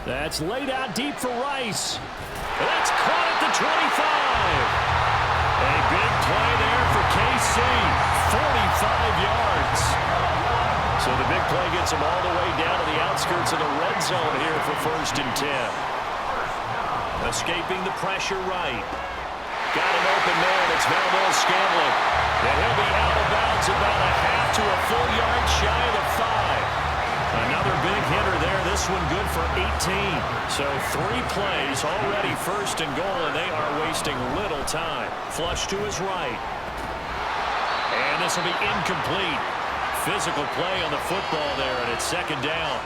That's laid out deep for Rice. That's caught at the 25. A big play there for KC. 45 yards. So the big play gets them all the way down to the outskirts of the red zone here for 1st and 10. Escaping the pressure right. Got an open man. It's Valdez-Scantling. And he'll be out of bounds about a half to a full yard shy of the 5. Another big hitter there. This one good for 18. So 3 plays already 1st and goal, and they are wasting little time. Flush to his right. And this will be incomplete. Physical play on the football there, and it's 2nd down.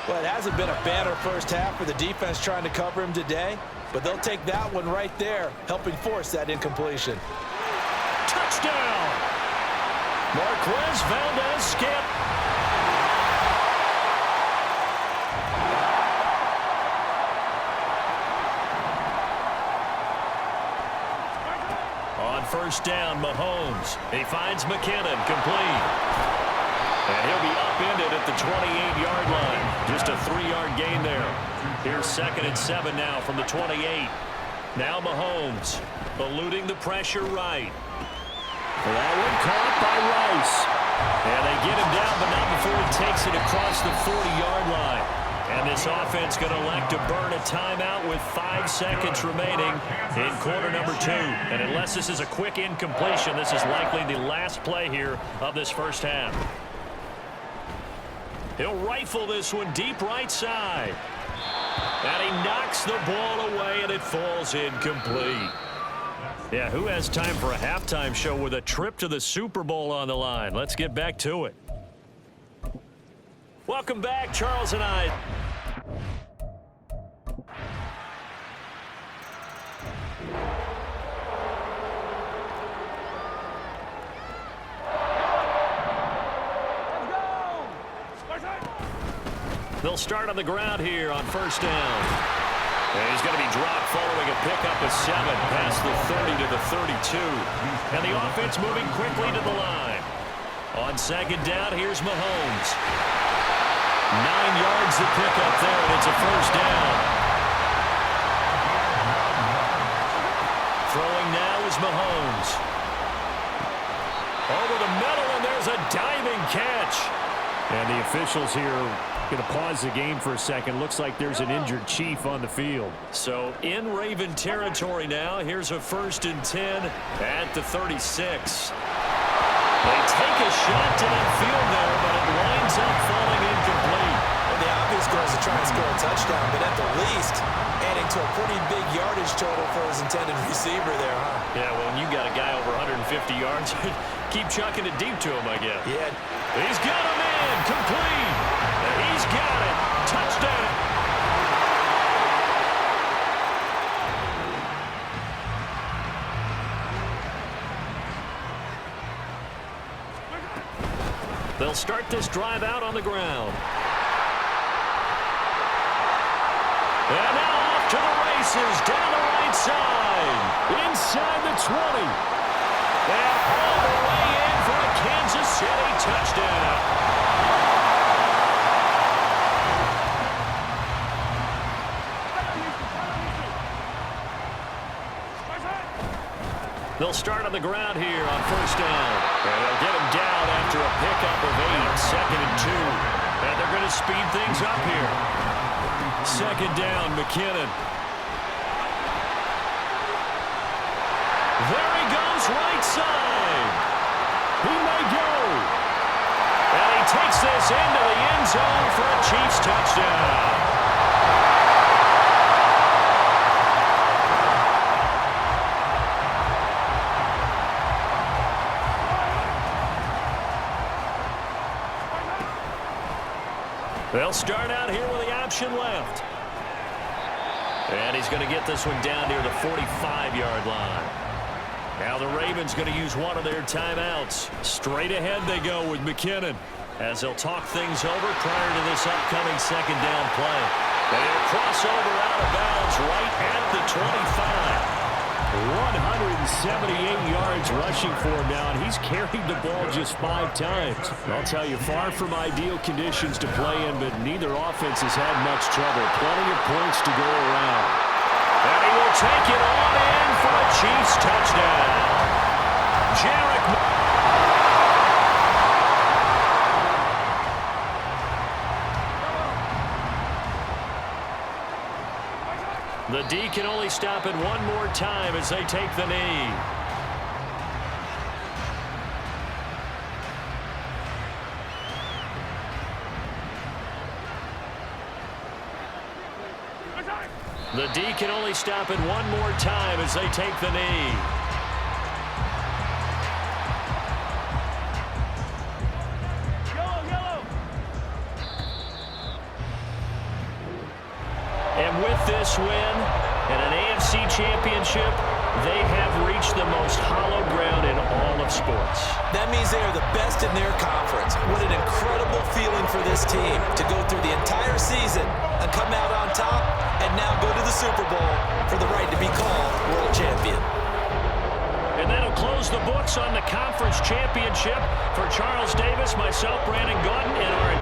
Well, it hasn't been a banner first half for the defense trying to cover him today, but they'll take that one right there, helping force that incompletion. Touchdown! Marquez Valdez-Scantling. On 1st down, Mahomes. He finds McKinnon, complete. And he'll be upended at the 28-yard line. Just a 3-yard gain there. Here's 2nd and 7 now from the 28. Now Mahomes eluding the pressure right. That one caught by Rice. And they get him down, but not before he takes it across the 40-yard line. And this offense going to elect to burn a timeout with 5 seconds remaining in quarter number 2. And unless this is a quick incompletion, this is likely the last play here of this first half. He'll rifle this one deep right side. And he knocks the ball away, and it falls incomplete. Yeah, who has time for a halftime show with a trip to the Super Bowl on the line? Let's get back to it. Welcome back, Charles and I. They'll start on the ground here on 1st down. And he's going to be dropped following a pickup of 7 past the 30 to the 32. And the offense moving quickly to the line. On 2nd down, here's Mahomes. 9 yards to pick up there, and it's a 1st down. Throwing now is Mahomes. Over the middle, and there's a diving catch. And the officials here going to pause the game for a second. Looks like there's an injured Chief on the field. So in Raven territory now. Here's a 1st and 10 at the 36. They take a shot to that field there, but it winds up falling incomplete. Well, the obvious goal is to try and score a touchdown, but at the least, adding to a pretty big yardage total for his intended receiver there, huh? Yeah, well, when you got a guy over 150 yards, keep chucking it deep to him, I guess. Yeah. He's got him in, complete. And he's got it. Touchdown. They'll start this drive out on the ground. And now off to the races, down the right side, inside the 20. And all the way in for a Kansas City touchdown. They'll start on the ground here on 1st down. And they'll get him down after a pickup of 8, 2nd and 2. And they're going to speed things up here. 2nd down, McKinnon. There he goes, right side. He may go. And he takes this into the end zone for a Chiefs touchdown. They'll start out here with the option left. And he's going to get this one down near the 45-yard line. Now the Ravens going to use one of their timeouts. Straight ahead they go with McKinnon as they'll talk things over prior to this upcoming 2nd down play. They'll cross over out of bounds right at the 25. 178 yards rushing for him now, and he's carried the ball just 5 times. I'll tell you, far from ideal conditions to play in, but neither offense has had much trouble. Plenty of points to go around. And he will take it on in for a Chiefs touchdown. Jarek. The D can only stop it one more time as they take the knee. The D can only stop it one more time as they take the knee. And with this win and an AFC championship, they have reached the most hollow ground in all of sports. That means they are the best in their conference. What an incredible feeling for this team to go through the entire season and come out on top and now go to the Super Bowl for the right to be called world champion. And that'll close the books on the conference championship. For Charles Davis, myself, Brandon Gordon, and our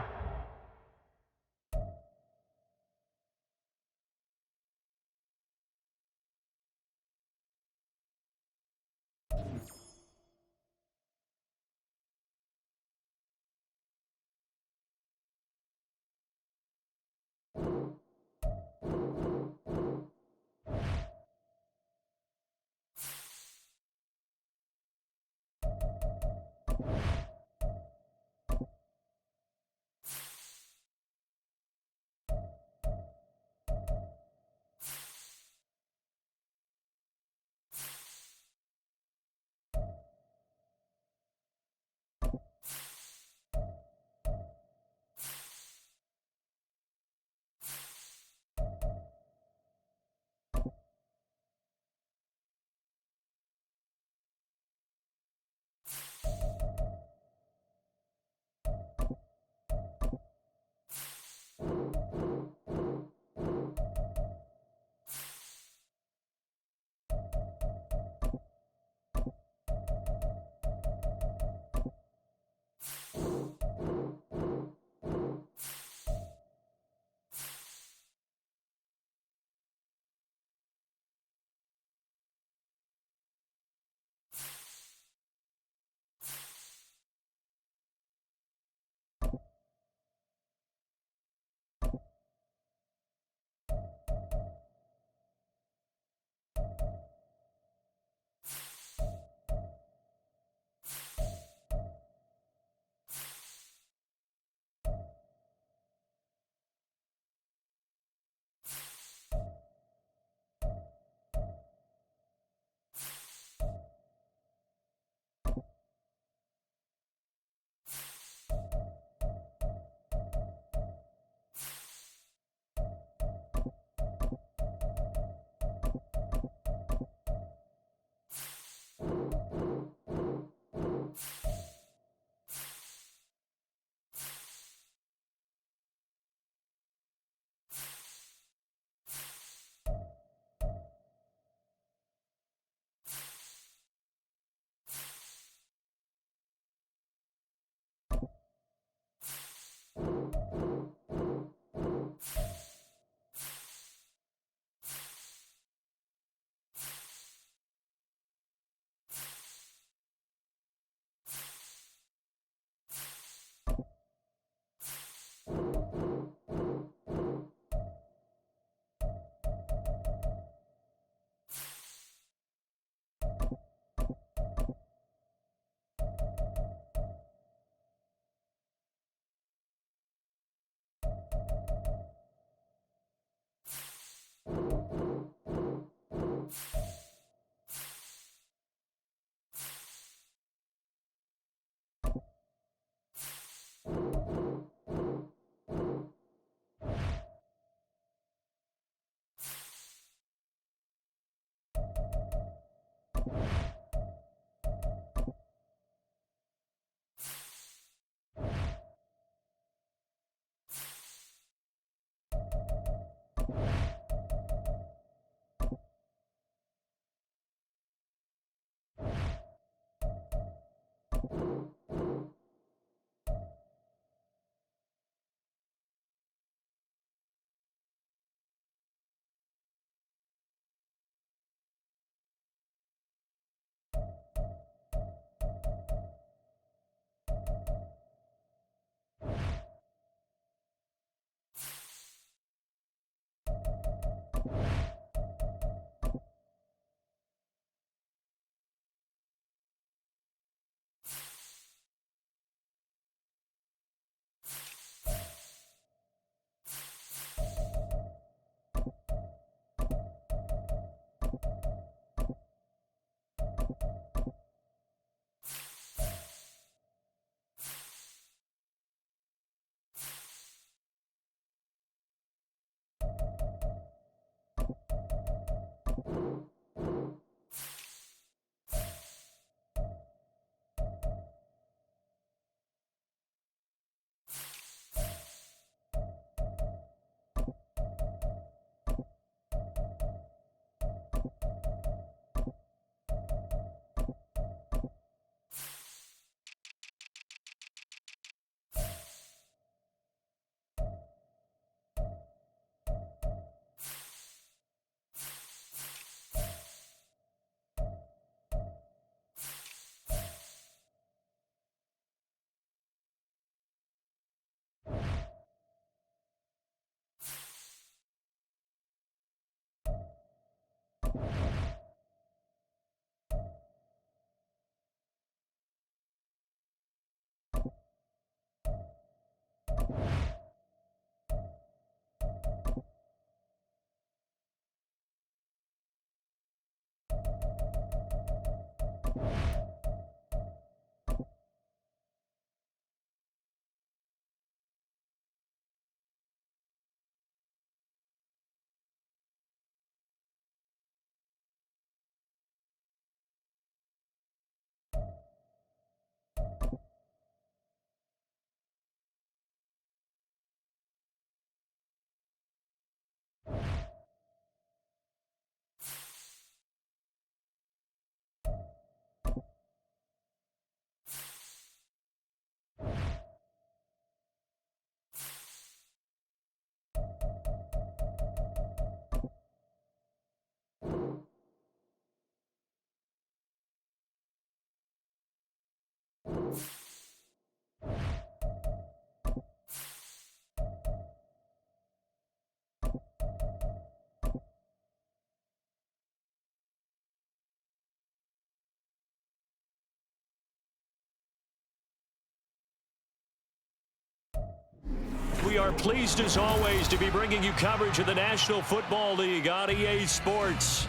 We are pleased as always to be bringing you coverage of the National Football League on EA Sports.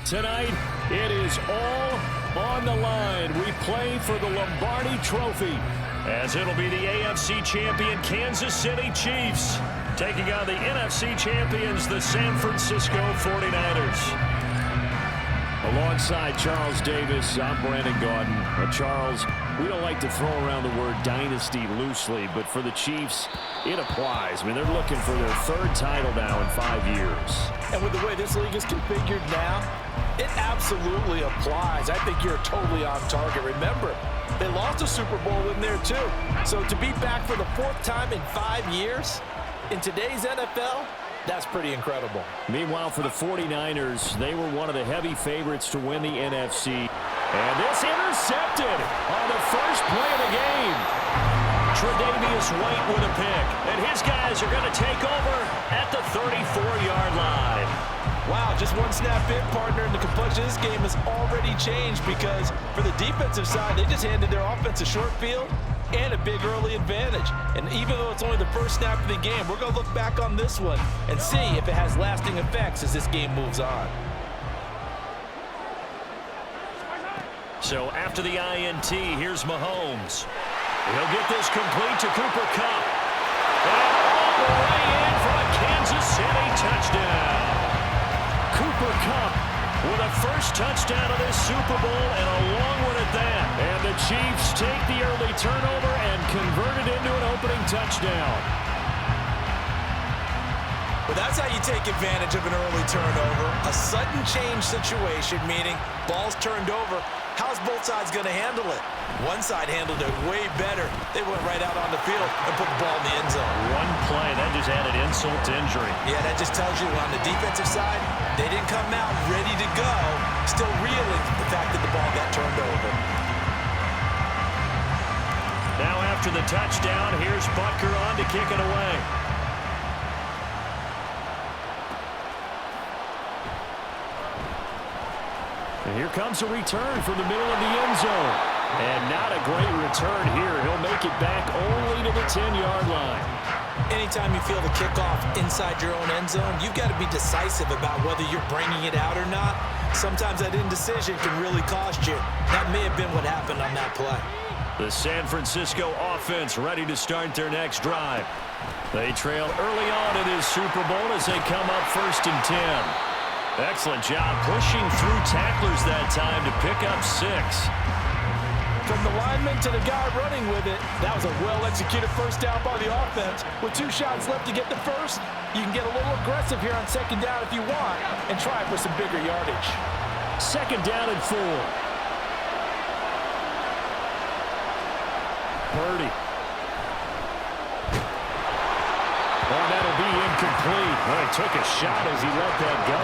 Tonight, it is all on the line. We play for the Lombardi Trophy, as it'll be the AFC champion Kansas City Chiefs taking on the NFC champions, the San Francisco 49ers. Alongside Charles Davis, I'm Brandon Gaudin. Charles, we don't like to throw around the word dynasty loosely, but for the Chiefs, it applies. I mean, they're looking for their third title now in 5 years. And with the way this league is configured now, it absolutely applies. I think you're totally on target. Remember, they lost a Super Bowl in there too. So to be back for the fourth time in 5 years in today's NFL, that's pretty incredible. Meanwhile, for the 49ers, they were one of the heavy favorites to win the NFC. And this intercepted on the first play of the game. Tre'Davious White with a pick. And his guys are going to take over at the 34-yard line. Wow, just one snap in, partner, and the complexion of this game has already changed because for the defensive side, they just handed their offense a short field and a big early advantage. And even though it's only the first snap of the game, we're going to look back on this one and see if it has lasting effects as this game moves on. So after the INT, here's Mahomes. He'll get this complete to Cooper Kupp. And all the way in for a Kansas City touchdown. Cooper Kupp with a first touchdown of this Super Bowl, and a long one at that. And the Chiefs take the early turnover and convert it into an opening touchdown. Well, that's how you take advantage of an early turnover. A sudden change situation, meaning ball's turned over. How's both sides going to handle it? One side handled it way better. They went right out on the field and put the ball in the end zone. One play, that just added insult to injury. Yeah, that just tells you on the defensive side, they didn't come out ready to go, still reeling the fact that the ball got turned over. Now after the touchdown, here's Butker on to kick it away. here comes a return from the middle of the end zone. And not a great return here. He'll make it back only to the 10-yard line. Anytime you feel the kickoff inside your own end zone, you've got to be decisive about whether you're bringing it out or not. Sometimes that indecision can really cost you. That may have been what happened on that play. The San Francisco offense ready to start their next drive. They trail early on in this Super Bowl as they come up 1st and 10. Excellent job pushing through tacklers that time to pick up 6. From the lineman to the guy running with it, that was a well-executed first down by the offense. With 2 shots left to get the first, you can get a little aggressive here on 2nd down if you want and try for some bigger yardage. 2nd down and 4. Purdy. Oh, that'll be incomplete. Well, he took a shot as he let that go.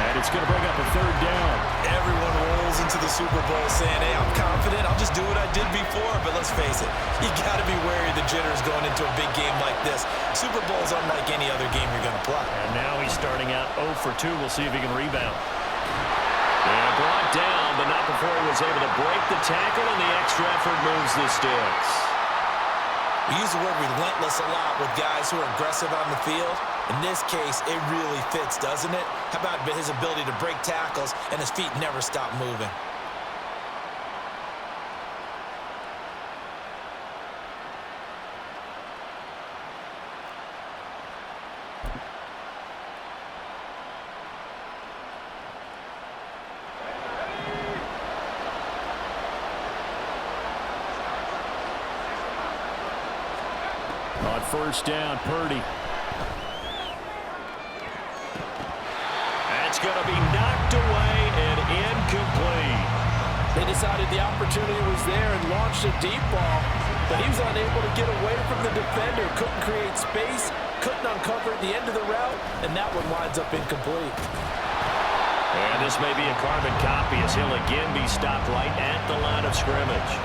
And it's going to bring up a 3rd down. Everyone rolls into the Super Bowl saying, hey, I'm confident. I'll just do what I did before. But let's face it, you got to be wary of the jitters going into a big game like this. Super Bowl is unlike any other game you're going to play. And now he's starting out 0 for 2. We'll see if he can rebound. And brought down, but not before he was able to break the tackle, and the extra effort moves the sticks. We use the word relentless a lot with guys who are aggressive on the field. In this case, it really fits, doesn't it? How about his ability to break tackles and his feet never stop moving? On 1st down, Purdy. That's going to be knocked away and incomplete. They decided the opportunity was there and launched a deep ball, but he was unable to get away from the defender, couldn't create space, couldn't uncover the end of the route, and that one winds up incomplete. And this may be a carbon copy as he'll again be stopped right at the line of scrimmage.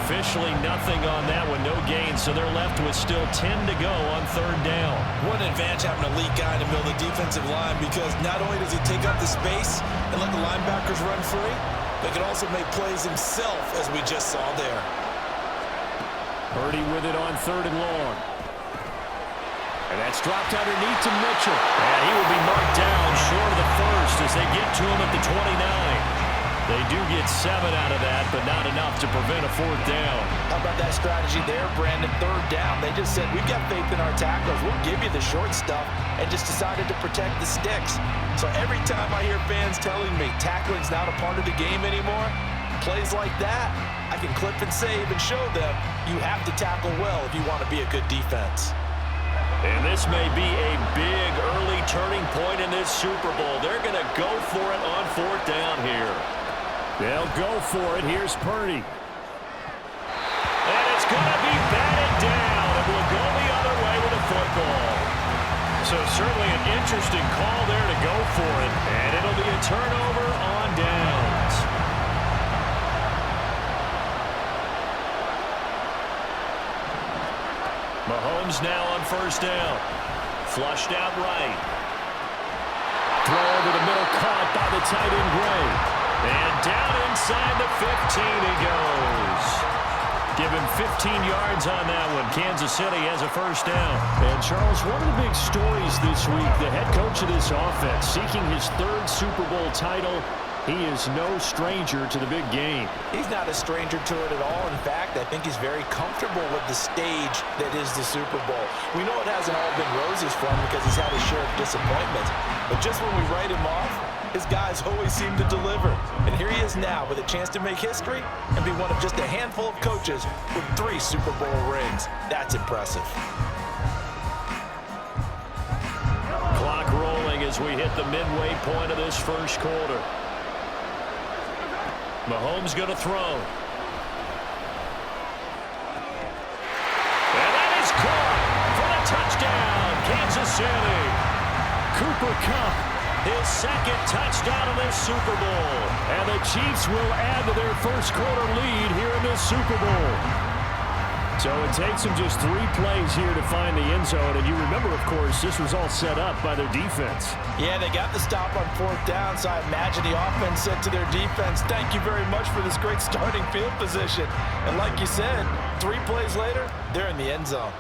Officially nothing on that one, no gain, so they're left with still 10 to go on 3rd down. What an advantage having an elite guy in the middle of the defensive line, because not only does he take up the space and let the linebackers run free, but can also make plays himself, as we just saw there. Purdy with it on 3rd and long. And that's dropped underneath to Mitchell. And he will be marked down short of the first as they get to him at the 29. They do get 7 out of that, but not enough to prevent a 4th down. How about that strategy there, Brandon? 3rd down. They just said, we've got faith in our tackles. We'll give you the short stuff, and just decided to protect the sticks. So every time I hear fans telling me tackling's not a part of the game anymore, plays like that, I can clip and save and show them you have to tackle well if you want to be a good defense. And this may be a big early turning point in this Super Bowl. They're going to go for it on 4th down here. They'll go for it. Here's Purdy. And it's going to be batted down. It will go the other way with a football. So certainly an interesting call there to go for it. And it'll be a turnover on downs. Mahomes now on 1st down. Flushed out right. Throw over the middle, caught by the tight end Gray. And down inside the 15 he goes. Give him 15 yards on that one. Kansas City has a 1st down. And Charles, one of the big stories this week, the head coach of this offense seeking his 3rd Super Bowl title. He is no stranger to the big game. He's not a stranger to it at all. In fact, I think he's very comfortable with the stage that is the Super Bowl. We know it hasn't all been roses for him because he's had his share of disappointments. But just when we write him off, his guys always seem to deliver. And here he is now with a chance to make history and be one of just a handful of coaches with 3 Super Bowl rings. That's impressive. Clock rolling as we hit the midway point of this 1st quarter. Mahomes going to throw. And that is caught for the touchdown, Kansas City. Cooper Kupp, his 2nd touchdown of this Super Bowl. And the Chiefs will add to their 1st quarter lead here in this Super Bowl. So it takes them just 3 plays here to find the end zone. And you remember, of course, this was all set up by their defense. Yeah, they got the stop on 4th down, so I imagine the offense said to their defense, thank you very much for this great starting field position. And like you said, 3 plays later, they're in the end zone.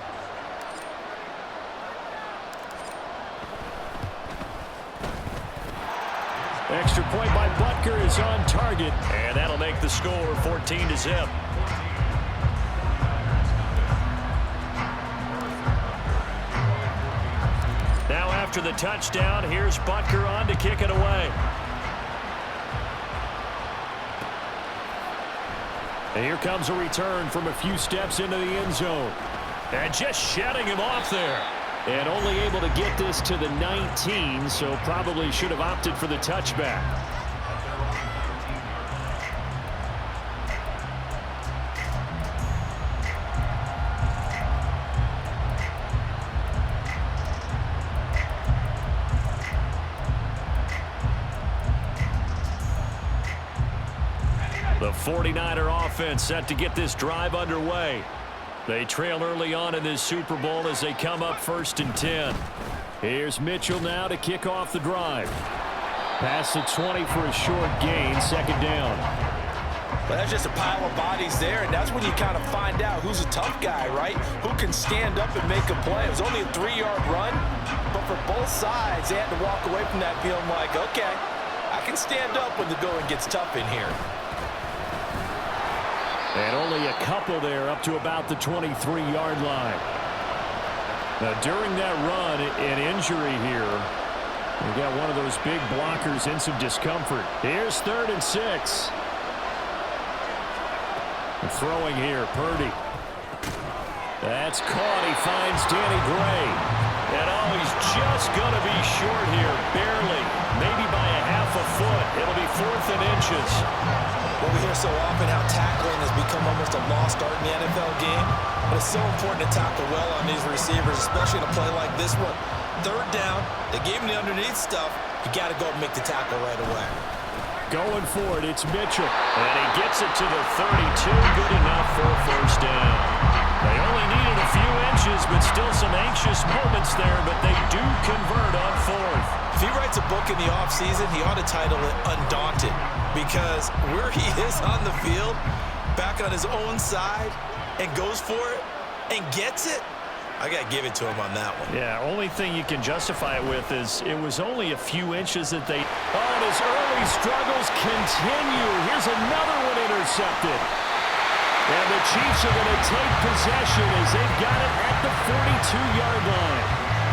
Extra point by Butker is on target, and that'll make the score 14-0. Now after the touchdown, here's Butker on to kick it away. And here comes a return from a few steps into the end zone. And just shutting him off there. And only able to get this to the 19, so probably should have opted for the touchback. The 49er offense set to get this drive underway. They trail early on in this Super Bowl as they come up 1st and 10. Here's Mitchell now to kick off the drive. Past the 20 for a short gain, 2nd down. But that's just a pile of bodies there, and that's when you kind of find out who's a tough guy, right? Who can stand up and make a play. It was only a 3-yard run, but for both sides, they had to walk away from that feeling like, okay, I can stand up when the going gets tough in here. And only a couple there up to about the 23-yard line. Now, during that run, an injury here. We got one of those big blockers in some discomfort. Here's 3rd and 6. And throwing here, Purdy. That's caught. He finds Danny Gray. And he's just going to be short here, barely. Maybe by a half a foot. It'll be 4th and inches. Well, we hear so often how tackling has become almost a lost art in the NFL game. But it's so important to tackle well on these receivers, especially in a play like this one. 3rd down, they gave him the underneath stuff. You got to go and make the tackle right away. Going for it, it's Mitchell. And he gets it to the 32. Good enough for a 1st down. They only needed a few inches, but still some anxious moments there, but they do convert on 4th. If he writes a book in the offseason, he ought to title it Undaunted, because where he is on the field, back on his own side, and goes for it, and gets it, I got to give it to him on that one. Yeah, only thing you can justify it with is it was only a few inches that they... Oh, and his early struggles continue. Here's another one intercepted. And the Chiefs are going to take possession as they've got it at the 42-yard line.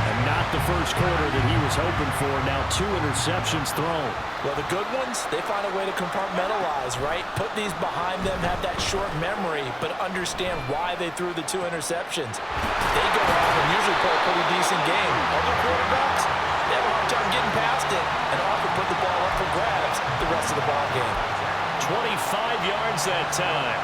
And not the first quarter that he was hoping for. Now 2 interceptions thrown. Well, the good ones, they find a way to compartmentalize, right? Put these behind them, have that short memory, but understand why they threw the 2 interceptions. They go out and usually play a pretty decent game. Other quarterbacks, they have a hard time getting past it and often put the ball up for grabs the rest of the ball game. 25 yards that time.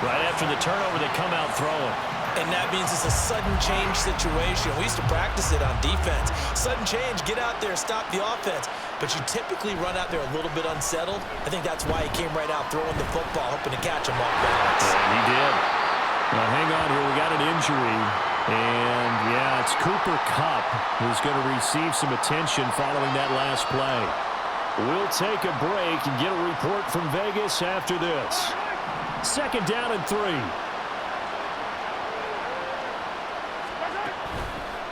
Right after the turnover, they come out throwing. And that means it's a sudden change situation. We used to practice it on defense. Sudden change, get out there, stop the offense. But you typically run out there a little bit unsettled. I think that's why he came right out throwing the football, hoping to catch him off balance. And he did. Now, hang on here. We got an injury. And, yeah, it's Cooper Kupp who's going to receive some attention following that last play. We'll take a break and get a report from Vegas after this. 2nd down and 3.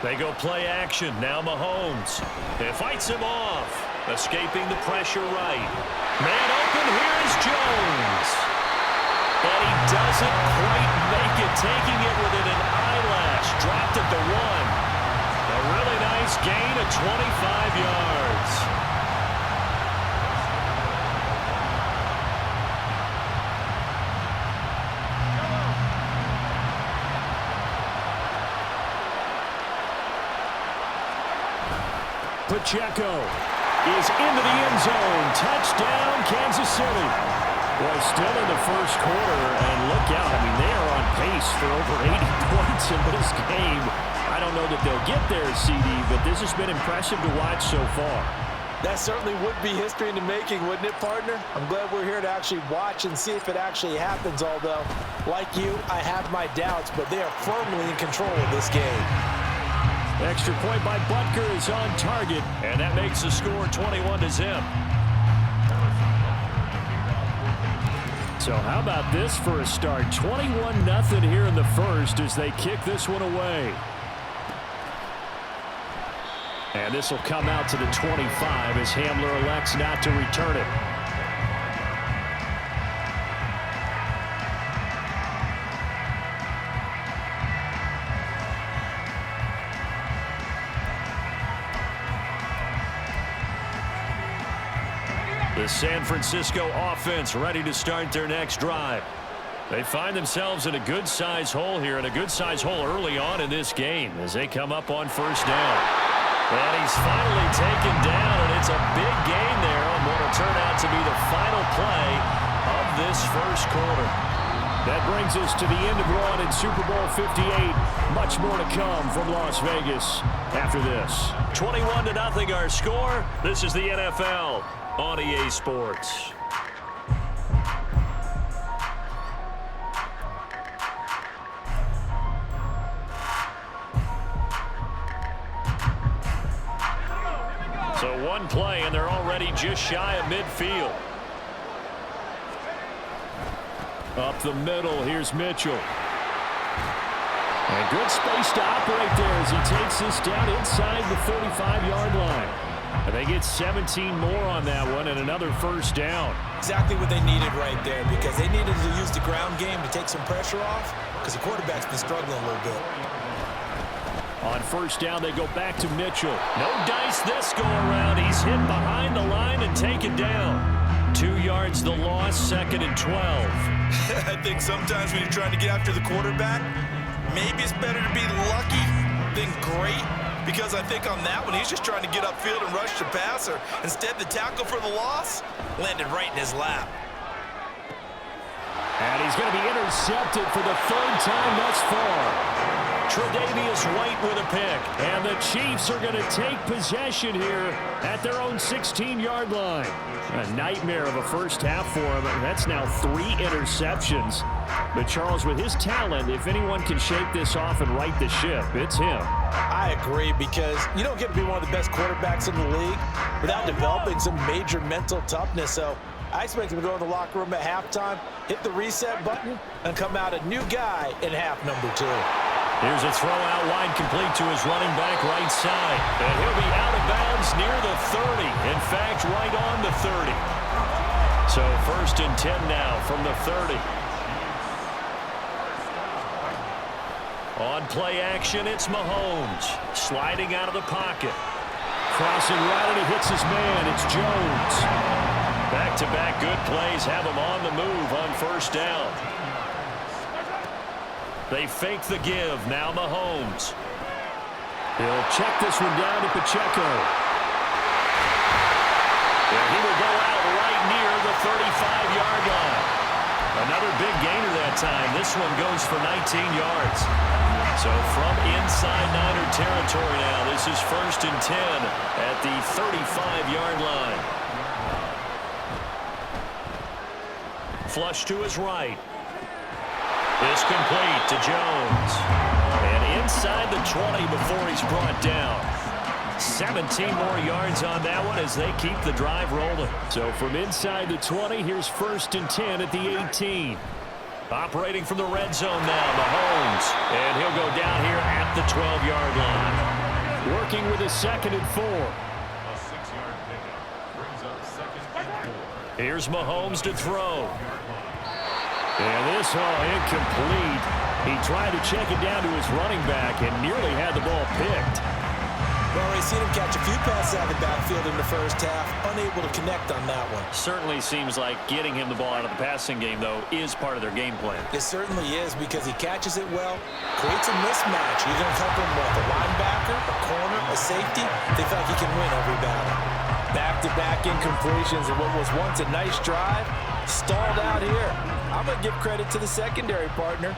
They go play action. Now Mahomes. And fights him off. Escaping the pressure right. Man open. Here is Jones. And he doesn't quite make it. Taking it within an eyelash. Dropped at the 1. A really nice gain of 25 yards. Pacheco is into the end zone. Touchdown, Kansas City. Well, still in the first quarter, and look out. I mean, they are on pace for over 80 points in this game. I don't know that they'll get there, CD, but this has been impressive to watch so far. That certainly would be history in the making, wouldn't it, partner? I'm glad we're here to actually watch and see if it actually happens, although Like you, I have my doubts, but they are firmly in control of this game. Extra point by Butker is on target, and that makes the score 21-0. So how about this for a start? 21-0 here in the first as they kick this one away. And this will come out to the 25 as Hamler elects not to return it. The San Francisco offense ready to start their next drive. They find themselves in a good-sized hole here, and a good-sized hole early on in this game as they come up on first down. And he's finally taken down, and it's a big gain there on what will turn out to be the final play of this first quarter. That brings us to the end of one in Super Bowl 58. Much more to come from Las Vegas after this. 21-0 our score. This is the NFL on EA Sports. So one play, and they're already just shy of midfield. Up the middle, here's Mitchell. And good space to operate there as he takes this down inside the 35-yard line. And they get 17 more on that one and another first down. Exactly what they needed right there, because they needed to use the ground game to take some pressure off, because the quarterback's been struggling a little bit. On first down, they go back to Mitchell. No dice this go around. He's hit behind the line and taken down. 2 yards the loss, 2nd and 12. I think sometimes when you're trying to get after the quarterback, maybe it's better to be lucky than great, because I think on that one, he's just trying to get upfield and rush the passer. Instead, the tackle for the loss landed right in his lap. And he's going to be intercepted for the 3rd time thus far. Tre'Davious White with a pick. And the Chiefs are going to take possession here at their own 16-yard line. A nightmare of a first half for him. That's now 3 interceptions. But Charles, with his talent, if anyone can shake this off and right the ship, it's him. I agree, because you don't get to be one of the best quarterbacks in the league without developing some major mental toughness. So I expect him to go in the locker room at halftime, hit the reset button, and come out a new guy in half number 2. Here's a throw out wide, complete to his running back right side. And he'll be out of bounds near the 30. In fact, right on the 30. So 1st and 10 now from the 30. On play action, it's Mahomes. Sliding out of the pocket. Crossing right, and he hits his man. It's Jones. Back-to-back good plays have him on the move on first down. They fake the give. Now Mahomes. He'll check this one down to Pacheco. And he will go out right near the 35-yard line. Another big gainer that time. This one goes for 19 yards. So from inside Niner territory now, this is 1st and 10 at the 35-yard line. Flush to his right. Is complete to Jones. And inside the 20 before he's brought down. 17 more yards on that one as they keep the drive rolling. So from inside the 20, here's 1st and 10 at the 18. Operating from the red zone now, Mahomes. And he'll go down here at the 12-yard line. Working with a 2nd and 4. A 6-yard pickup brings up 2nd and 4. Here's Mahomes to throw. And this all incomplete. He tried to check it down to his running back and nearly had the ball picked. Well, we've seen him catch a few passes out of the backfield in the first half, unable to connect on that one. Certainly seems like getting him the ball out of the passing game, though, is part of their game plan. It certainly is, because he catches it well, creates a mismatch. You're going to help him with a linebacker, a corner, a safety. They feel like he can win every battle. Back-to-back incompletions and what was once a nice drive stalled out here. I'm going to give credit to the secondary partner.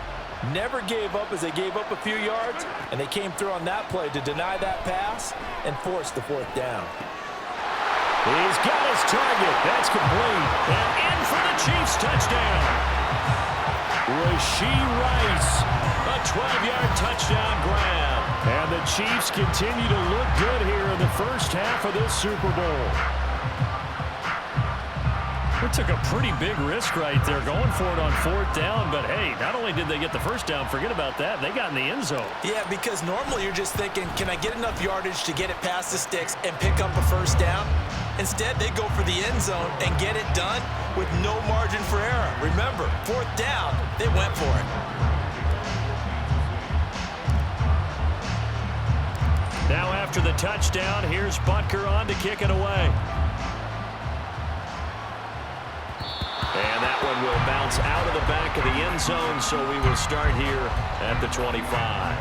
Never gave up as they gave up a few yards, and they came through on that play to deny that pass and force the 4th down. He's got his target. That's complete. And in for the Chiefs touchdown. Rashee Rice, a 12-yard touchdown grab. And the Chiefs continue to look good here in the first half of this Super Bowl. They took a pretty big risk right there going for it on 4th down. But, hey, not only did they get the first down, forget about that, they got in the end zone. Yeah, because normally you're just thinking, can I get enough yardage to get it past the sticks and pick up a first down? Instead, they go for the end zone and get it done with no margin for error. Remember, 4th down, they went for it. Now after the touchdown, here's Butker on to kick it away. And that one will bounce out of the back of the end zone, so we will start here at the 25.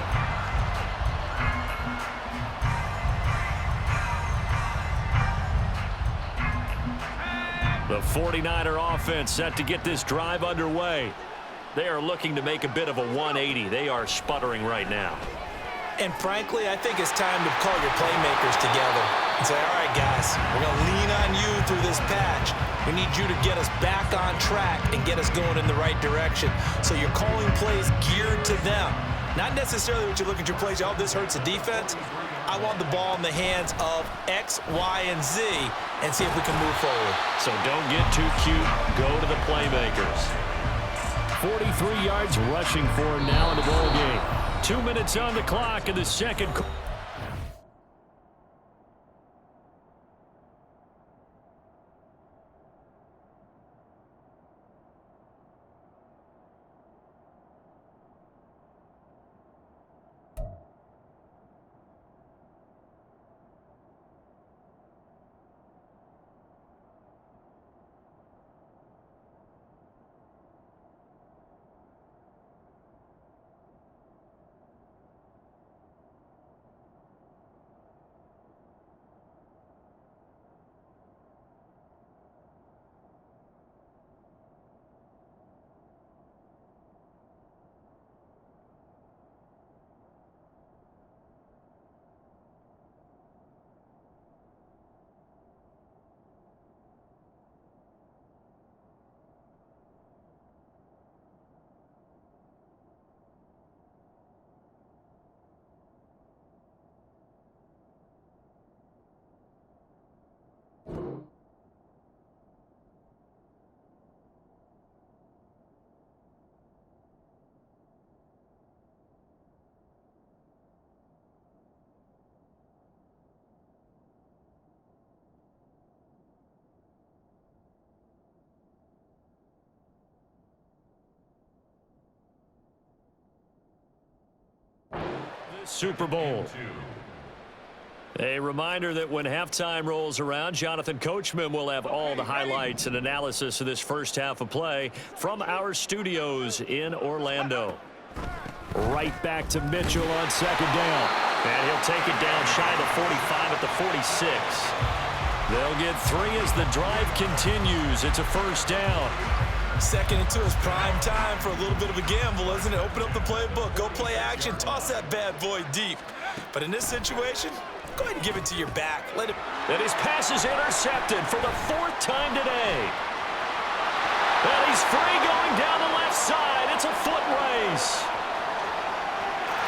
The 49er offense set to get this drive underway. They are looking to make a bit of a 180. They are sputtering right now. And frankly, I think it's time to call your playmakers together and say, all right, guys, we're going to lean on you through this patch. We need you to get us back on track and get us going in the right direction. So you're calling plays geared to them. Not necessarily what you look at your plays, oh, this hurts the defense. I want the ball in the hands of X, Y, and Z and see if we can move forward. So don't get too cute. Go to the playmakers. 43 yards rushing for him now in the ball game. 2 minutes on the clock in the second quarter. Super Bowl. A reminder that when halftime rolls around, Jonathan Coachman will have all the highlights and analysis of this first half of play from our studios in Orlando. Right back to Mitchell on 2nd down. And he'll take it down shy of the 45 at the 46. They'll get 3 as the drive continues. It's a first down. 2nd and 2 is prime time for a little bit of a gamble, isn't it? Open up the playbook, go play action, toss that bad boy deep. But in this situation, go ahead and give it to your back. Let it. And his pass is intercepted for the 4th time today. And he's free going down the left side. It's a foot race.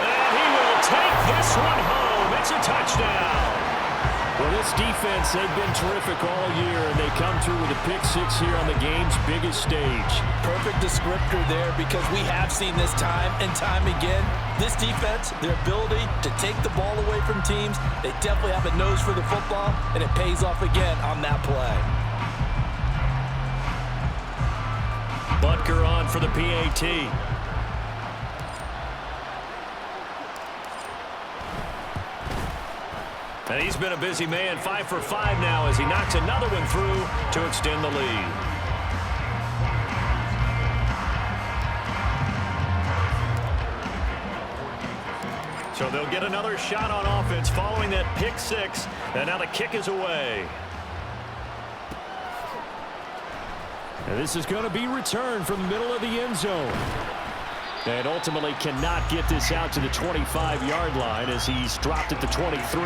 And he will take this one home. It's a touchdown. Well, this defense, they've been terrific all year, and they come through with a pick-6 here on the game's biggest stage. Perfect descriptor there, because we have seen this time and time again. This defense, their ability to take the ball away from teams, they definitely have a nose for the football, and it pays off again on that play. Butker on for the PAT. And he's been a busy man, 5 for 5 now as he knocks another one through to extend the lead. So they'll get another shot on offense following that pick-6, and now the kick is away. And this is going to be returned from the middle of the end zone. And ultimately cannot get this out to the 25-yard line as he's dropped at the 23.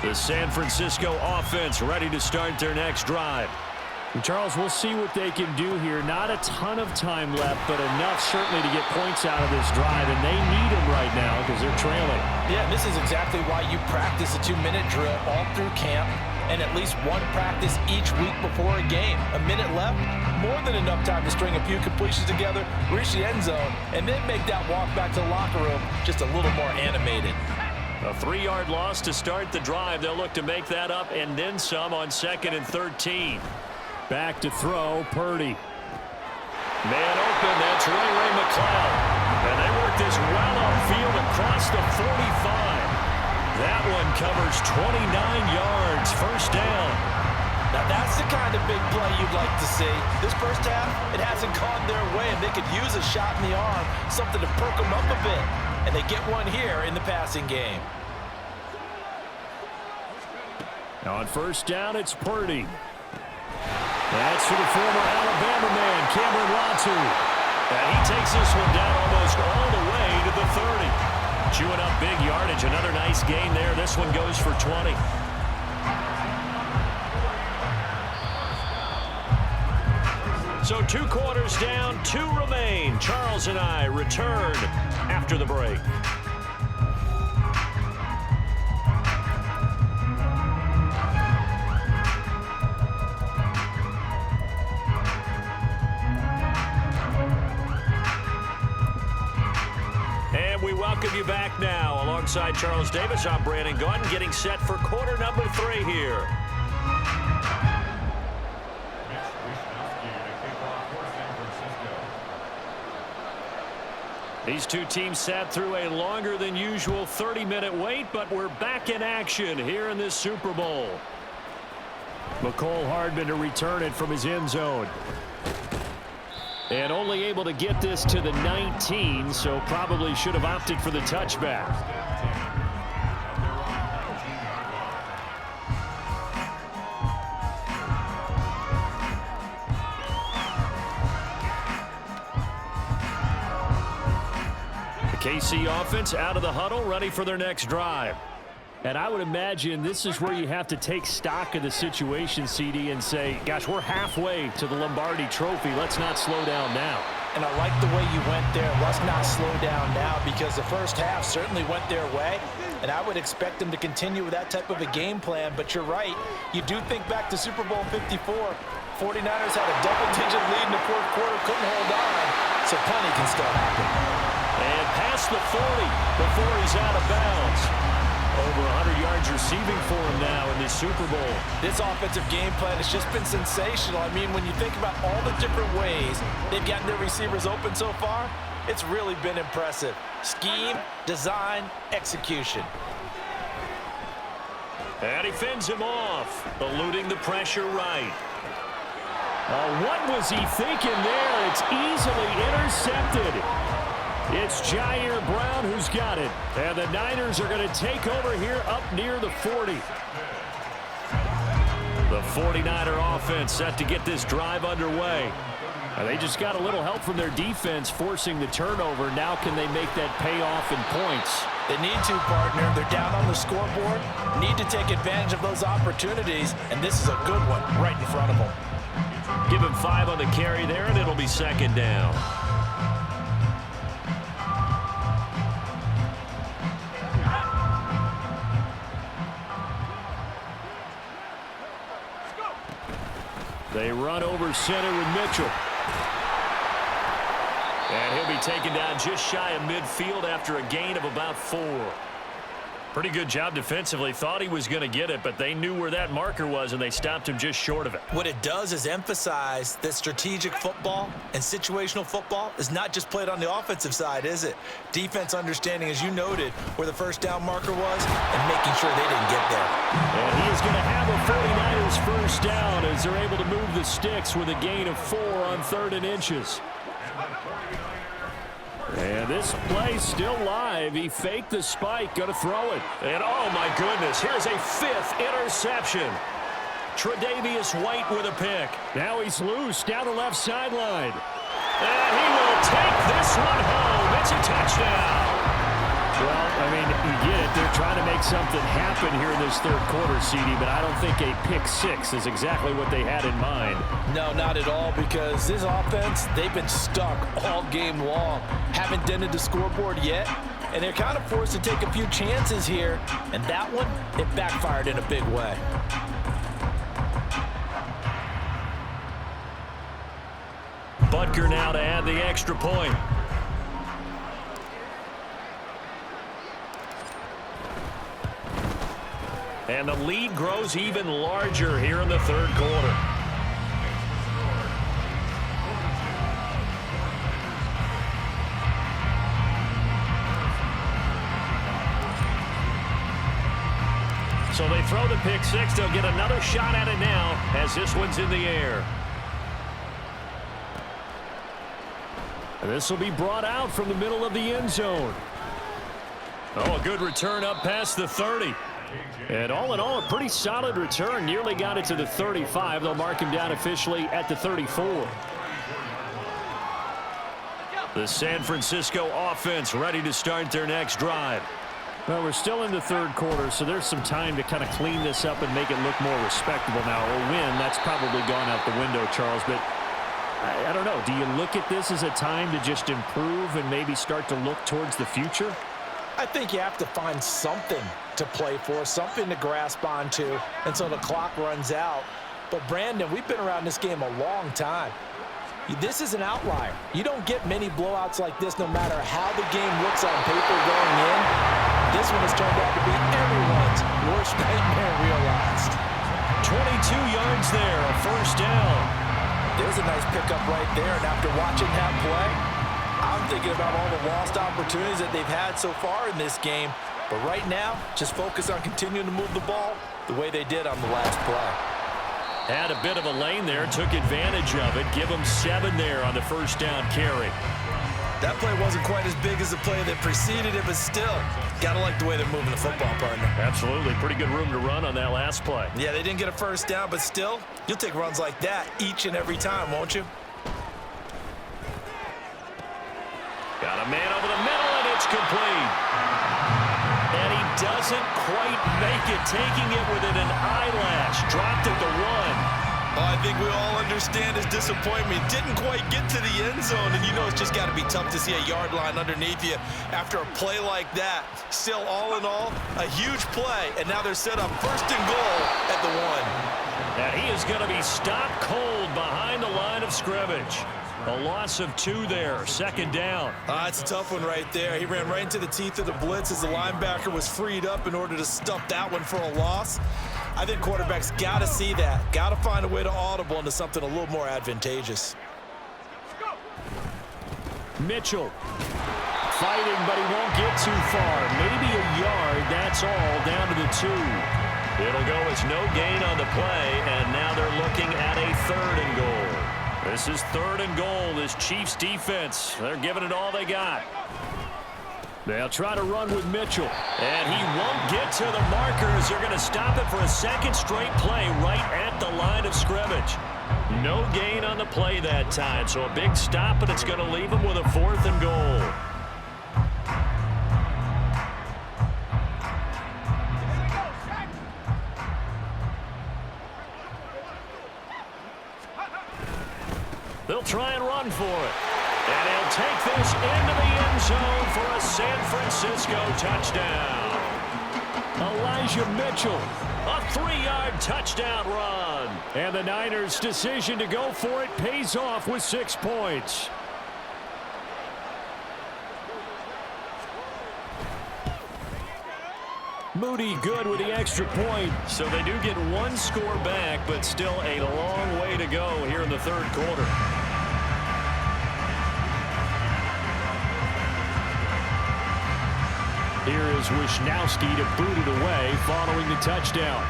The San Francisco offense ready to start their next drive. Charles, we'll see what they can do here. Not a ton of time left, but enough certainly to get points out of this drive, and they need them right now because they're trailing. Yeah, this is exactly why you practice a 2-minute drill all through camp and at least one practice each week before a game. A minute left, more than enough time to string a few completions together, reach the end zone, and then make that walk back to the locker room just a little more animated. A 3-yard loss to start the drive. They'll look to make that up and then some on 2nd and 13. Back to throw, Purdy. Man open, that's Ray McCloud. And they work this well upfield across the 45. That one covers 29 yards, first down. Now that's the kind of big play you'd like to see. This first half, it hasn't gone their way, and they could use a shot in the arm, something to perk them up a bit. And they get one here in the passing game. Now on first down, it's Purdy. That's for the former Alabama man, Cameron Latu. And he takes this one down almost all the way to the 30. Chewing up big yardage. Another nice gain there. This one goes for 20. So 2 quarters down, 2 remain. Charles and I return after the break. Welcome you back now. Alongside Charles Davis, I'm Brandon Gaudin, getting set for quarter number 3 here. These two teams sat through a longer than usual 30-minute wait, but we're back in action here in this Super Bowl. McCole Hardman to return it from his end zone. And only able to get this to the 19, so probably should have opted for the touchback. The KC offense out of the huddle, ready for their next drive. And I would imagine this is where you have to take stock of the situation, CD, and say, gosh, we're halfway to the Lombardi Trophy. Let's not slow down now. And I like the way you went there. Let's not slow down now, because the first half certainly went their way. And I would expect them to continue with that type of a game plan. But you're right. You do think back to Super Bowl 54. 49ers had a double-digit lead in the fourth quarter, couldn't hold on. So plenty can still happen. And past the 40 before he's out of bounds. Over 100 yards receiving for him now in this Super Bowl. This offensive game plan has just been sensational. I mean, when you think about all the different ways they've gotten their receivers open so far, it's really been impressive. Scheme, design, execution. And he fends him off, eluding the pressure right. What was he thinking there? It's easily intercepted. It's Jair Brown who's got it. And the Niners are going to take over here up near the 40. The 49er offense set to get this drive underway. They just got a little help from their defense forcing the turnover. Now can they make that pay off in points? They need to, partner. They're down on the scoreboard. Need to take advantage of those opportunities. And this is a good one right in front of them. Give him 5 on the carry there, and it'll be second down. They run over center with Mitchell. And he'll be taken down just shy of midfield after a gain of about 4. Pretty good job defensively. Thought he was going to get it, but they knew where that marker was, and they stopped him just short of it. What it does is emphasize that strategic football and situational football is not just played on the offensive side, is it? Defense understanding, as you noted, where the first down marker was and making sure they didn't get there. And he is going to have a 49ers first down as they're able to move the sticks with a gain of 4 on 3rd and inches. And this play still live. He faked the spike, going to throw it. And oh my goodness, here's a 5th interception. Tre'Davious White with a pick. Now he's loose down the left sideline. And he will take this one home. It's a touchdown. Well, I mean, you get it. they're trying to make something happen here in this third quarter, CD, but I don't think a pick six is exactly what they had in mind. No, not at all, because this offense, they've been stuck all game long. Haven't dented the scoreboard yet, and they're kind of forced to take a few chances here, and that one, it backfired in a big way. Butker now to add the extra point. And the lead grows even larger here in the third quarter. So they throw the pick six. They'll get another shot at it now as this one's in the air. This will be brought out from the middle of the end zone. Oh, a good return up past the 30. And all in all, a pretty solid return. Nearly got it to the 35. They'll mark him down officially at the 34. The San Francisco offense ready to start their next drive. Well, we're still in the third quarter, so there's some time to kind of clean this up and make it look more respectable now. A win, that's probably gone out the window, Charles, but I don't know. Do you look at this as a time to just improve and maybe start to look towards the future? I think you have to find something to play for, something to grasp onto until the clock runs out. But, Brandon, we've been around this game a long time. This is an outlier. You don't get many blowouts like this no matter how the game looks on paper going in. This one has turned out to be everyone's worst nightmare realized. 22 yards there, a first down. There's a nice pickup right there, and after watching that play, I'm thinking about all the lost opportunities that they've had so far in this game. But right now, just focus on continuing to move the ball the way they did on the last play. Had a bit of a lane there, took advantage of it. Give them 7 there on the first down carry. That play wasn't quite as big as the play that preceded it, but still, gotta like the way they're moving the football, partner. Absolutely. Pretty good room to run on that last play. Yeah, they didn't get a first down, but still, you'll take runs like that each and every time, won't you? Got a man over the middle, and it's complete. And he doesn't quite make it, taking it within an eyelash. Dropped at the 1. Oh, I think we all understand his disappointment. Didn't quite get to the end zone, and you know it's just got to be tough to see a yard line underneath you after a play like that. Still, all in all, a huge play, and now they're set up first and goal at the 1. And he is going to be stopped cold behind the line of scrimmage. A loss of 2 there, second down. It's a tough one right there. He ran right into the teeth of the blitz as the linebacker was freed up in order to stuff that one for a loss. I think quarterbacks got to see that. Got to find a way to audible into something a little more advantageous. Mitchell fighting, but he won't get too far. Maybe a yard, that's all, down to the 2. It'll go as no gain on the play, and now they're looking at a 3rd and goal. This is 3rd and goal, this Chiefs defense. They're giving it all they got. They'll try to run with Mitchell. And he won't get to the markers. They're going to stop it for a second straight play right at the line of scrimmage. No gain on the play that time. So a big stop, and it's going to leave them with a 4th and goal. They'll try and run for it. And he'll take this into the end zone for a San Francisco touchdown. Elijah Mitchell, a 3-yard touchdown run. And the Niners' decision to go for it pays off with 6 points. Moody good with the extra point. So they do get 1 score back, but still a long way to go here in the third quarter. Here is Wisnowski to boot it away following the touchdown.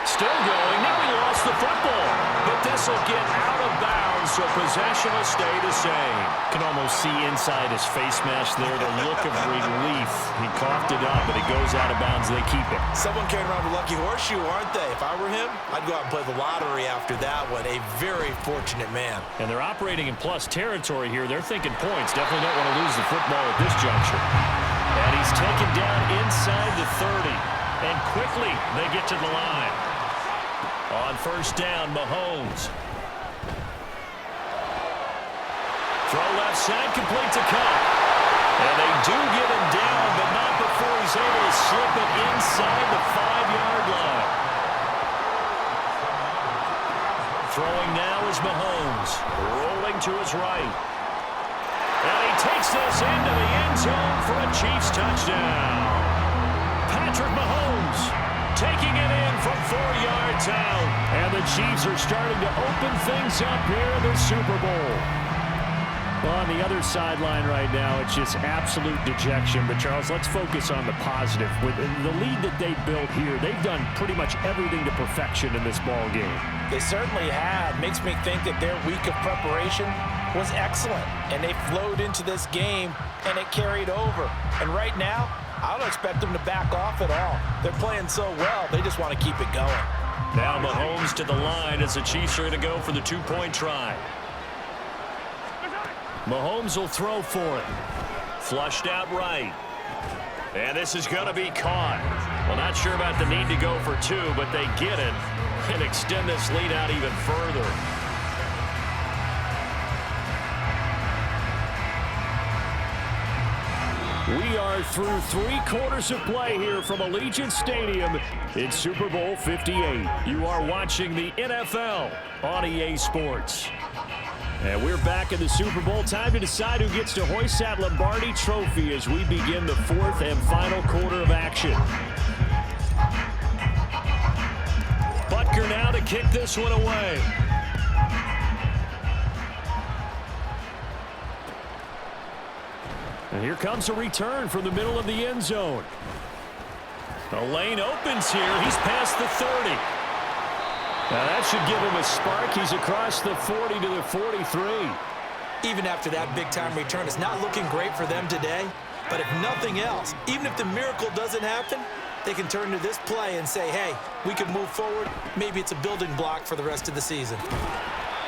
Still going. Now he lost the football. But this will get out of bounds, so possession will stay the same. Can almost see inside his face mask there, the look of relief. He coughed it up, but it goes out of bounds. They keep it. Someone carrying around a lucky horseshoe, aren't they? If I were him, I'd go out and play the lottery after that one. A very fortunate man. And they're operating in plus territory here. They're thinking points. Definitely don't want to lose the football at this juncture. And he's taken down inside the 30. And quickly they get to the line. On first down, Mahomes. Throw left side, complete to Cup. And they do get him down, but not before he's able to slip it inside the 5-yard line. Throwing now is Mahomes. Rolling to his right. And he takes this into the end zone for a Chiefs touchdown. Patrick Mahomes taking it in from 4 yards out. And the Chiefs are starting to open things up here in the Super Bowl. Well, on the other sideline right now, it's just absolute dejection. But, Charles, let's focus on the positive. With the lead that they built here, they've done pretty much everything to perfection in this ball game. They certainly have. Makes me think that their week of preparation was excellent. And they flowed into this game, and it carried over. And right now, I don't expect them to back off at all. They're playing so well, they just want to keep it going. Now Mahomes to the line as the Chiefs are going to go for the 2-point try. Mahomes will throw for it. Flushed out right. And this is going to be caught. Well, not sure about the need to go for 2, but they get it and extend this lead out even further. We are through 3 quarters of play here from Allegiant Stadium in Super Bowl 58. You are watching the NFL on EA Sports. And we're back in the Super Bowl. Time to decide who gets to hoist that Lombardi trophy as we begin the 4th and final quarter of action. Butker now to kick this one away. And here comes a return from the middle of the end zone. The lane opens here. He's past the 30. Now that should give him a spark. He's across the 40 to the 43. Even after that big-time return, it's not looking great for them today. But if nothing else, even if the miracle doesn't happen, they can turn to this play and say, hey, we can move forward. Maybe it's a building block for the rest of the season.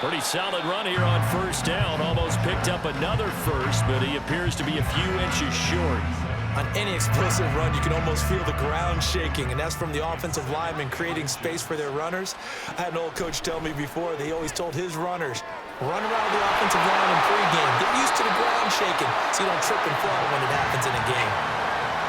Pretty solid run here on first down. Almost picked up another first, but he appears to be a few inches short. On any explosive run, you can almost feel the ground shaking, and that's from the offensive linemen creating space for their runners. I had an old coach tell me before that he always told his runners, run around the offensive line in pregame. Get used to the ground shaking so you don't trip and fall when it happens in a game.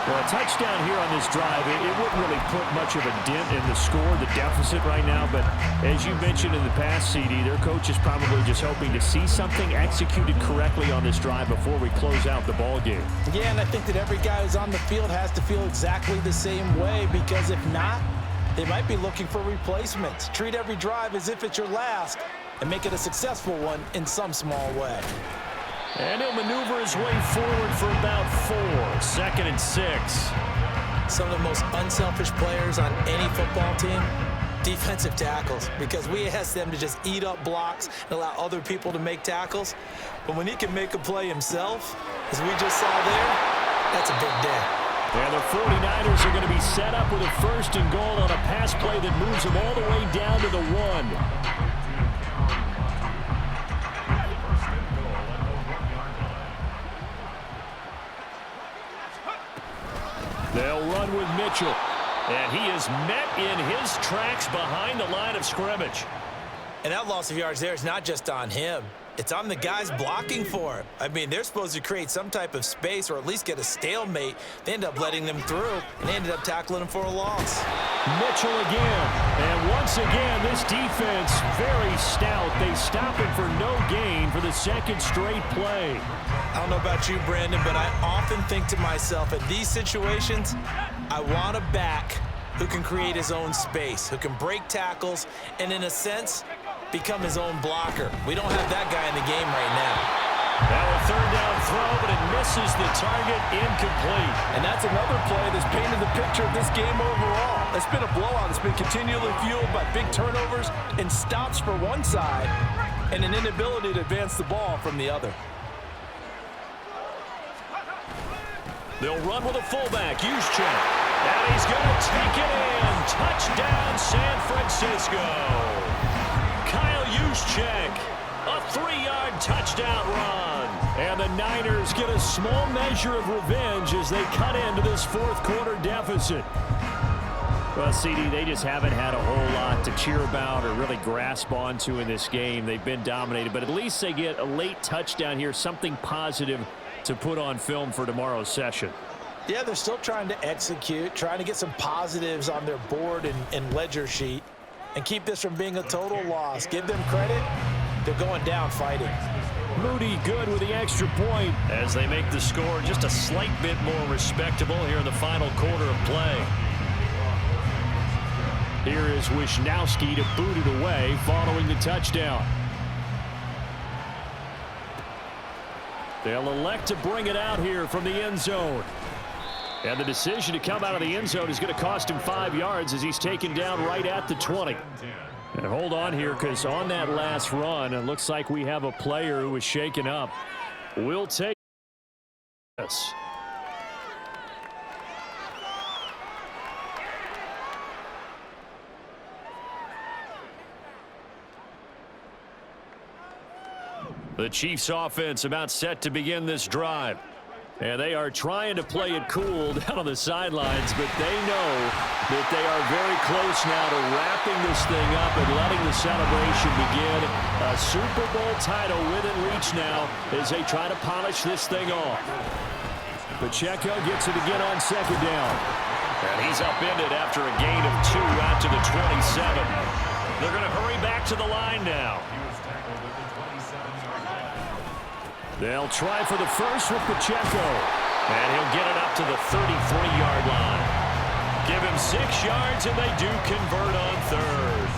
Well, a touchdown here on this drive, it wouldn't really put much of a dent in the score, the deficit right now. But as you mentioned in the past, CD, their coach is probably just hoping to see something executed correctly on this drive before we close out the ball game. Yeah, and I think that every guy who's on the field has to feel exactly the same way, because if not, they might be looking for replacements. Treat every drive as if it's your last and make it a successful one in some small way. And he'll maneuver his way forward for about 4. 2nd and 6. Some of the most unselfish players on any football team, defensive tackles, because we ask them to just eat up blocks and allow other people to make tackles. But when he can make a play himself, as we just saw there, that's a big day. And the 49ers are going to be set up with a 1st and goal on a pass play that moves them all the way down to the 1. They'll run with Mitchell. And he is met in his tracks behind the line of scrimmage. And that loss of yards there is not just on him. It's on the guys blocking for him. I mean, they're supposed to create some type of space or at least get a stalemate. They end up letting them through, and they ended up tackling him for a loss. Mitchell again. And once again, this defense very stout. They stop him for no gain for the 2nd straight play. I don't know about you, Brandon, but I often think to myself, in these situations, I want a back who can create his own space, who can break tackles, and in a sense, become his own blocker. We don't have that guy in the game right now. Now a 3rd down throw, but it misses the target, incomplete. And that's another play that's painted the picture of this game overall. It's been a blowout. It's been continually fueled by big turnovers and stops for one side and an inability to advance the ball from the other. They'll run with a fullback, Juszczyk. And he's going to take it in. Touchdown, San Francisco. Kyle Juszczyk, a 3-yard touchdown run. And the Niners get a small measure of revenge as they cut into this fourth quarter deficit. Well, CD, they just haven't had a whole lot to cheer about or really grasp onto in this game. They've been dominated, but at least they get a late touchdown here, something positive to put on film for tomorrow's session. Yeah, they're still trying to execute, trying to get some positives on their board and ledger sheet and keep this from being a total loss. Give them credit. They're going down fighting. Moody good with the extra point as they make the score just a slight bit more respectable here in the final quarter of play. Here is Wisnowski to boot it away following the touchdown. They'll elect to bring it out here from the end zone. And the decision to come out of the end zone is going to cost him 5 yards as he's taken down right at the 20. And hold on here, because on that last run, it looks like we have a player who was shaken up. We'll take this. The Chiefs offense about set to begin this drive. And they are trying to play it cool down on the sidelines, but they know that they are very close now to wrapping this thing up and letting the celebration begin. A Super Bowl title within reach now as they try to polish this thing off. Pacheco gets it again on second down. And he's upended after a gain of 2 out to the 27. They're going to hurry back to the line now. They'll try for the first with Pacheco. And he'll get it up to the 33-yard line. Give him 6 yards, and they do convert on third.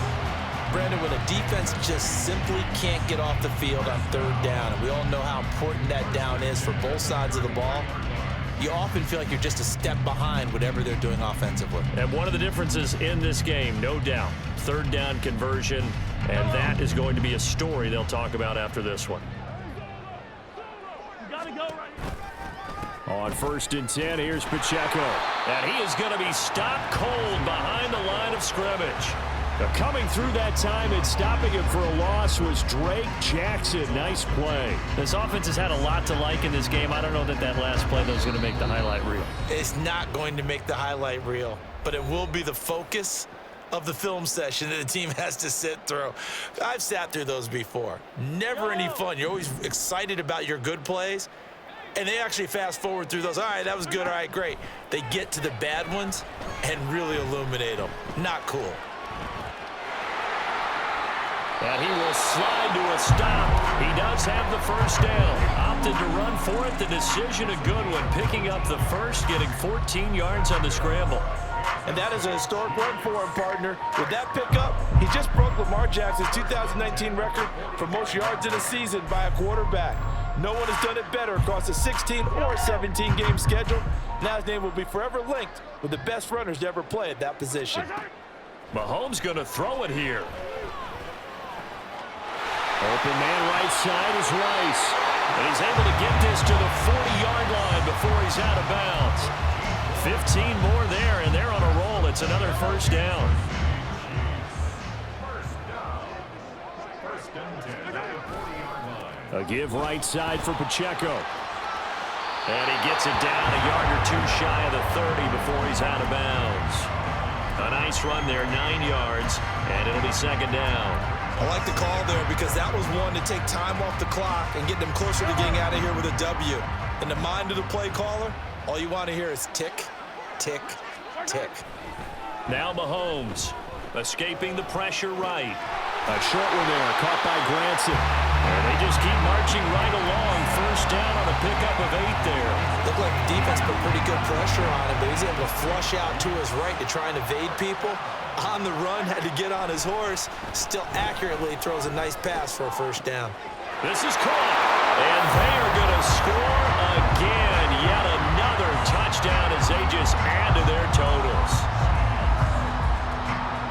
Brandon, when a defense just simply can't get off the field on third down, and we all know how important that down is for both sides of the ball, you often feel like you're just a step behind whatever they're doing offensively. And one of the differences in this game, no doubt, third down conversion, and that is going to be a story they'll talk about after this one. On 1st and 10, here's Pacheco. And he is going to be stopped cold behind the line of scrimmage. Now, coming through that time and stopping him for a loss was Drake Jackson. Nice play. This offense has had a lot to like in this game. I don't know that that last play, though, is going to make the highlight reel. It's not going to make the highlight reel, but it will be the focus of the film session that the team has to sit through. I've sat through those before. Never any fun. You're always excited about your good plays. And they actually fast forward through those. All right, that was good. All right, great. They get to the bad ones and really illuminate them. Not cool. And he will slide to a stop. He does have the first down. Opted to run for it. The decision a good one. Picking up the first, getting 14 yards on the scramble. And that is a historic run for him, partner. With that pickup, he just broke Lamar Jackson's 2019 record for most yards in a season by a quarterback. No one has done it better across a 16 or 17-game schedule. Now his name will be forever linked with the best runners to ever play at that position. Mahomes going to throw it here. Open man right side is Rice. And he's able to get this to the 40-yard line before he's out of bounds. 15 more there, and they're on a roll. It's another first down. A give right side for Pacheco. And he gets it down a yard or two shy of the 30 before he's out of bounds. A nice run there, 9 yards, and it'll be second down. I like the call there because that was one to take time off the clock and get them closer to getting out of here with a W. In the mind of the play caller, all you want to hear is tick, tick, tick. Now Mahomes escaping the pressure right. A short one there, caught by Granson. And they just keep marching right along. First down on a pickup of 8 there. Looked like the defense put pretty good pressure on him, but he's able to flush out to his right to try and evade people. On the run, had to get on his horse. Still accurately throws a nice pass for a first down. This is caught. And they are going to score again. Yet another touchdown as they just add to their totals.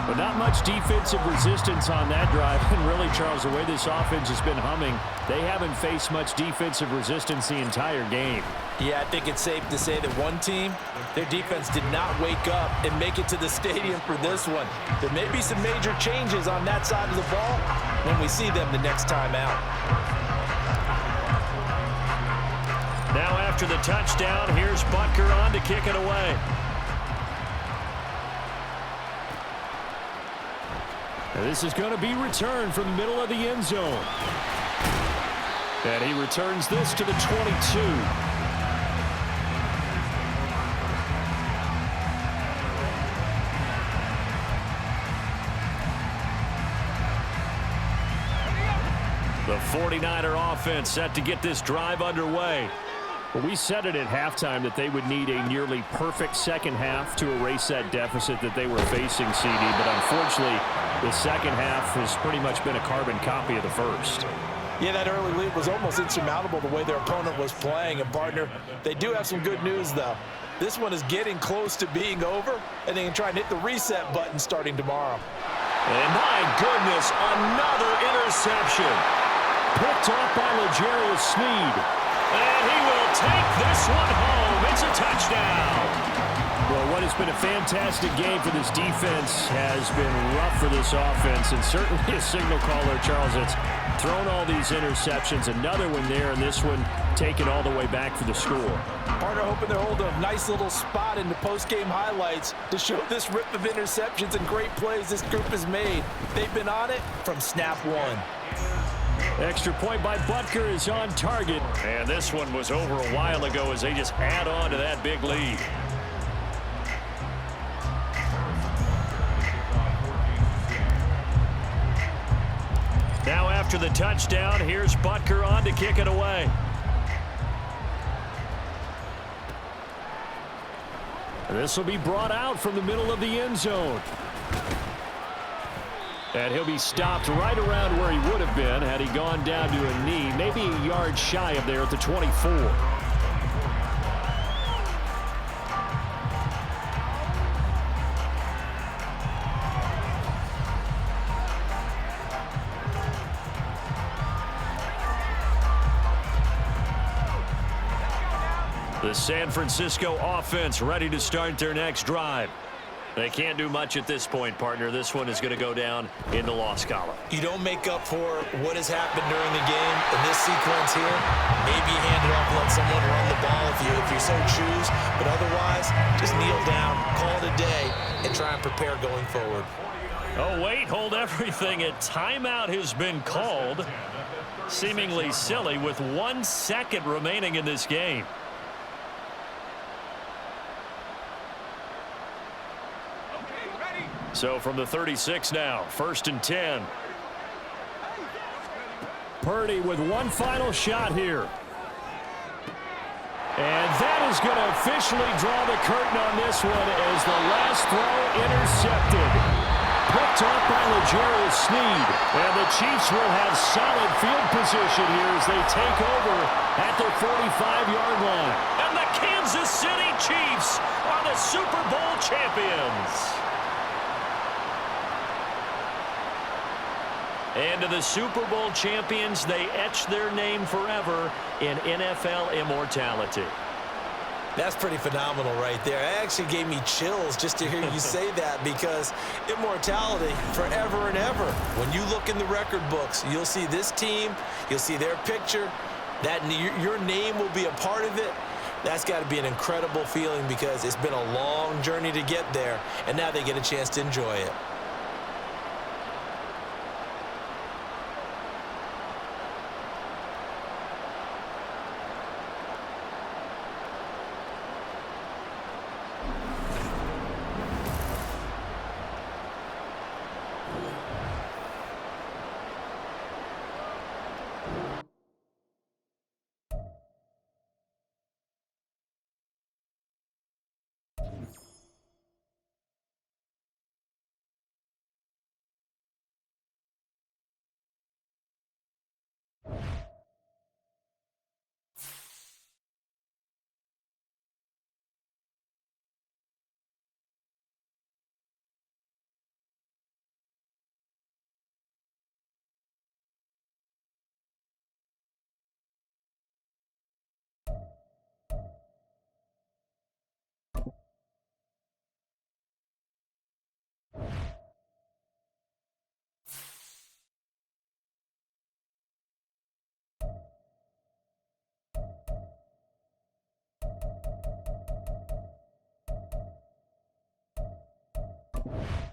But not much defensive resistance on that drive. And really, Charles, the way this offense has been humming, they haven't faced much defensive resistance the entire game. Yeah, I think it's safe to say that one team, their defense did not wake up and make it to the stadium for this one. There may be some major changes on that side of the ball when we see them the next time out. Now after the touchdown, here's Butker on to kick it away. And this is going to be returned from the middle of the end zone. And he returns this to the 22. The 49er offense set to get this drive underway. Well, we said it at halftime that they would need a nearly perfect second half to erase that deficit that they were facing, CD. But unfortunately, the second half has pretty much been a carbon copy of the first. Yeah, that early lead was almost insurmountable the way their opponent was playing. And, partner, they do have some good news, though. This one is getting close to being over, and they can try and hit the reset button starting tomorrow. And my goodness, another interception. Picked off by L'Jarius Sneed. And he will take this one home. It's a touchdown. Well, what has been a fantastic game for this defense has been rough for this offense, and certainly a signal caller, Charles, that's thrown all these interceptions. Another one there, and this one taken all the way back for the score. Partner hoping they're holding a nice little spot in the post-game highlights to show this rip of interceptions and great plays this group has made. They've been on it from snap one. Extra point by Butker is on target. And this one was over a while ago as they just add on to that big lead. Now after the touchdown, here's Butker on to kick it away. This will be brought out from the middle of the end zone. And he'll be stopped right around where he would have been had he gone down to a knee, maybe a yard shy of there at the 24. The San Francisco offense ready to start their next drive. They can't do much at this point, partner. This one is going to go down in the loss column. You don't make up for what has happened during the game in this sequence here. Maybe you hand it off and let someone run the ball if you so choose. But otherwise, just kneel down, call it a day, and try and prepare going forward. Oh, wait, hold everything. A timeout has been called. Seemingly silly with 1 second remaining in this game. So from the 36 now, 1st and 10. Purdy with one final shot here. And that is going to officially draw the curtain on this one as the last throw intercepted. Picked off by L'Jarius Sneed. And the Chiefs will have solid field position here as they take over at their 45-yard line. And the Kansas City Chiefs are the Super Bowl champions. And to the Super Bowl champions, they etch their name forever in NFL immortality. That's pretty phenomenal right there. It actually gave me chills just to hear you say that, because immortality forever and ever. When you look in the record books, you'll see this team, you'll see their picture, that your name will be a part of it. That's got to be an incredible feeling, because it's been a long journey to get there, and now they get a chance to enjoy it. it.